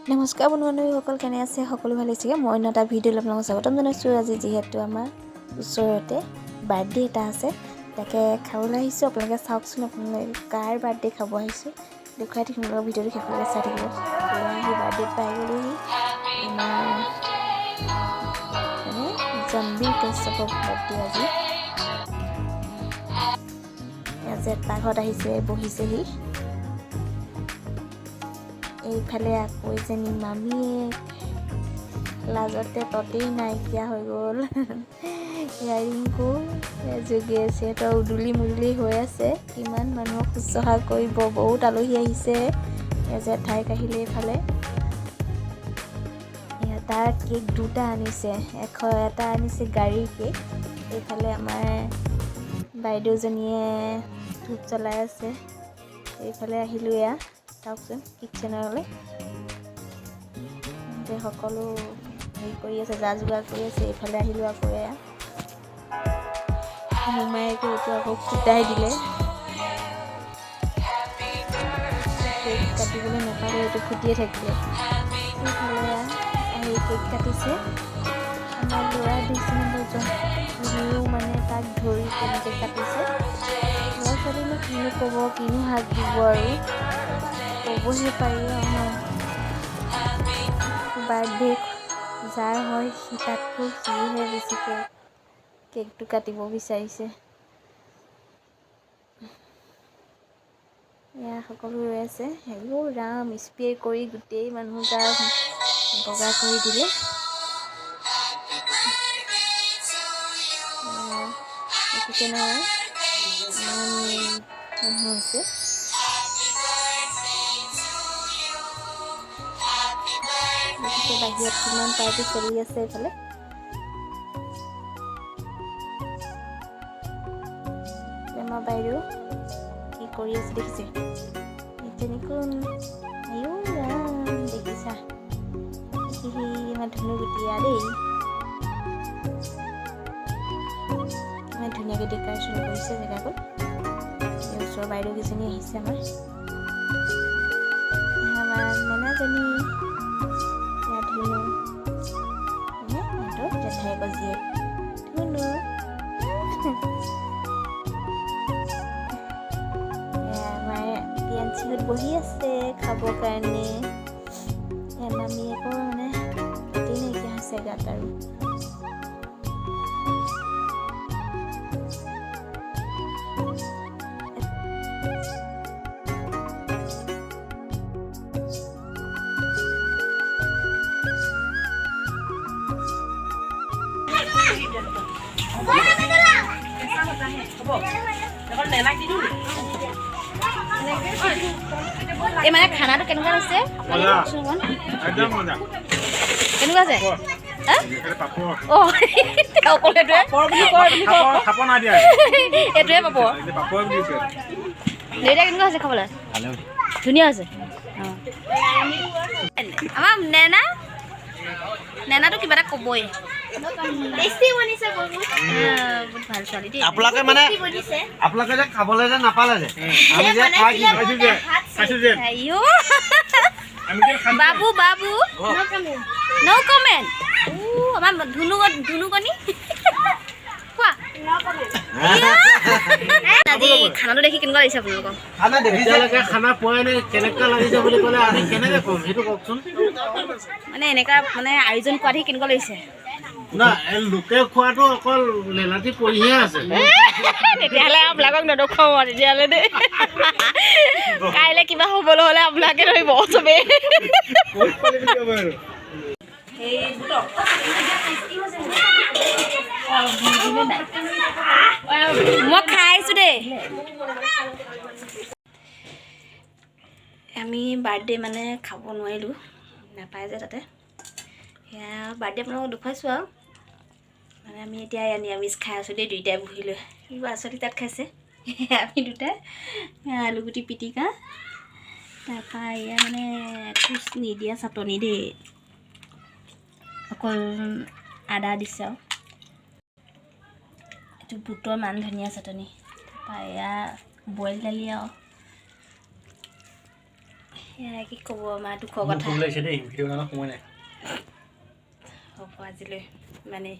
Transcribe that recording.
নমস্কাৰ বন্ধুসকল, কেনে আছে? সকলো ভালে আছে? মই অন্য এটা ভিডিঅ' আপোনালোকক স্বাগতম জনাইছোঁ। আজি যিহেতু আমাৰ ওচৰতে বাৰ্থডে এটা আছে, তাকে খাবলৈ আহিছোঁ। আপোনালোকে চাওকচোন, আপোনালোকে কাৰ বাৰ্থডে খাব আহিছোঁ দেখুৱাই থাকিম। আপোনালোকৰ ভিডিঅ'টো শেষলৈকে চাই থাকিব। আহি বাৰ্থডেত পাই গ'লোহি। আমাৰ মানে জাম্বিৰ কাশ্যপৰ বাৰ্থডে আজি। এটা ঘৰত আহিছে, বহিছেহি। এইফালে আকৌ এজনী মামীয়েক লাজতে ততেই নাইকিয়া হৈ গ'ল। ইয়াৰিংকো যোগে আছে, সিহঁতৰ উদুলি মুদুলি হৈ আছে। কিমান মানুহক শুশ্ৰূষা কৰিব, বহুত আলহী আহিছে। জেঠাইক আহিলে এইফালে। তাৰ কেক দুটা আনিছে, এটা আনিছে গাড়ীৰ কেক। এইফালে আমাৰ বাইদেউজনীয়ে ধূপ জ্বলাই আছে। এইফালে আহিলোঁ, এয়া চাওকচোন কিটচেনলৈ। সকলো হেৰি কৰি আছে, যা যোগাৰ কৰি আছে। এইফালে আহিলোঁ আকৌ, এয়া মোমায়েকে এইটো আকৌ ফুটাই দিলে। কেক কাটিবলৈ নাপালে, এইটো ফুটিয়ে থাকিলে। এইফালে আহি কেক কাটিছে। আমাৰ ল'ৰা 20 নম্বৰ জনেও মানে তাক ধৰি কেনেকৈ কাটিছে। ল'ৰা ছোৱালীনো কিনো ক'ব, কিনো হাক দিব আৰু ক'বহে পাৰি। বাৰ্থডে যাৰ হয় সি তাতকৈ সিহে বেছিকৈ কেকটো কাটিব বিচাৰিছে। এয়া সকলো ৰৈ আছে। ৰাম, স্প্ৰে কৰি গোটেই মানুহ গা বগা কৰি দিলে। দেখিছে নহয়, ইমান মানুহ আছে। দেখিছে বাহিৰত কিমান পাৰ্টি চলি আছে। এইফালে আমাৰ বাইদেউ কি কৰি আছে দেখিছে? তেনেকৈ আয়ো ৰাম, দেখিছা? ইমান ধুনুগুটিয়া দেই, ইমান ধুনীয়াকৈ ডেক'ৰেশ্যন কৰিছে জেগাকণ। ওচৰৰ বাইদেউ কেইজনী আহিছে। আমাৰ মেনাজনী ধুনু, সিহঁতৰ জেঠাইকৰ জীয়েক ধুনু। পিয়াঞ্চিহঁত বহি আছে খাবৰ কাৰণে। মামীয়েকৰ মানে গোটেই নাইকিয়া হৈছে গাত আৰু। এই মানে খানাটো কেনেকুৱা হৈছে? কেনেকুৱা আছে? এইটোৱে পাব। দেউতা কেনেকুৱা হৈছে খাবলৈ? ধুনীয়া হৈছে। আমাৰ নেনাটো কিবা এটা ক'বই। আপোনালোকে মানে আপোনালোকে যে খাবলৈ যে নাপালে যে বাবু নো কমেণ্ট। আমাৰ ধুনুকণি কোৱা। আজি খানাটো দেখি কেনেকুৱা লাগিছে আপোনালোকক? খানা পোৱাই নাই, কেনেকুৱা লাগিছে বুলি ক'লে আমি কেনেকৈ ক'ম সেইটো কওকচোন। মানে এনেকুৱা মানে আয়োজন কৰা দেখি কেনেকুৱা লাগিছে? না, লোকে খোৱাটো অকল লেলাটি পৰিহে আছে। তেতিয়াহ'লে আপোনালোকক নেদেখুৱাম আৰু তেতিয়াহ'লে দেই। কাইলৈ কিবা হ'বলৈ হ'লে আপোনালোকে ধৰিব চবেই। মই খাই আহিছোঁ দেই। আমি বাৰ্থডে মানে খাব নোৱাৰিলোঁ, নাপায় যে তাতে। সেয়া বাৰ্থডে আপোনালোকক দেখুৱাইছোঁ আৰু। মানে আমি এতিয়া নিৰামিষ খাই আছোঁ দেই, দুইটাই বহি লৈ। ল'ৰা ছোৱালী তাত খাইছে, আমি দুটাই আলুগুটি পিটিকা। তাৰপৰা এয়া মানে একো নিদিয়া চাটনি দেই, অকল আদা দিছে আৰু। এইটো বুটৰ মান ধনিয়া চাটনি। তাৰপৰা এয়া বইল দালি আৰু সেয়া কি ক'ব আমাৰ দুখৰ মোক কথা ভোক লাগিছে দেই ভিডিঅ' বনাব সময় নাই হ'ব আজিলৈ মানে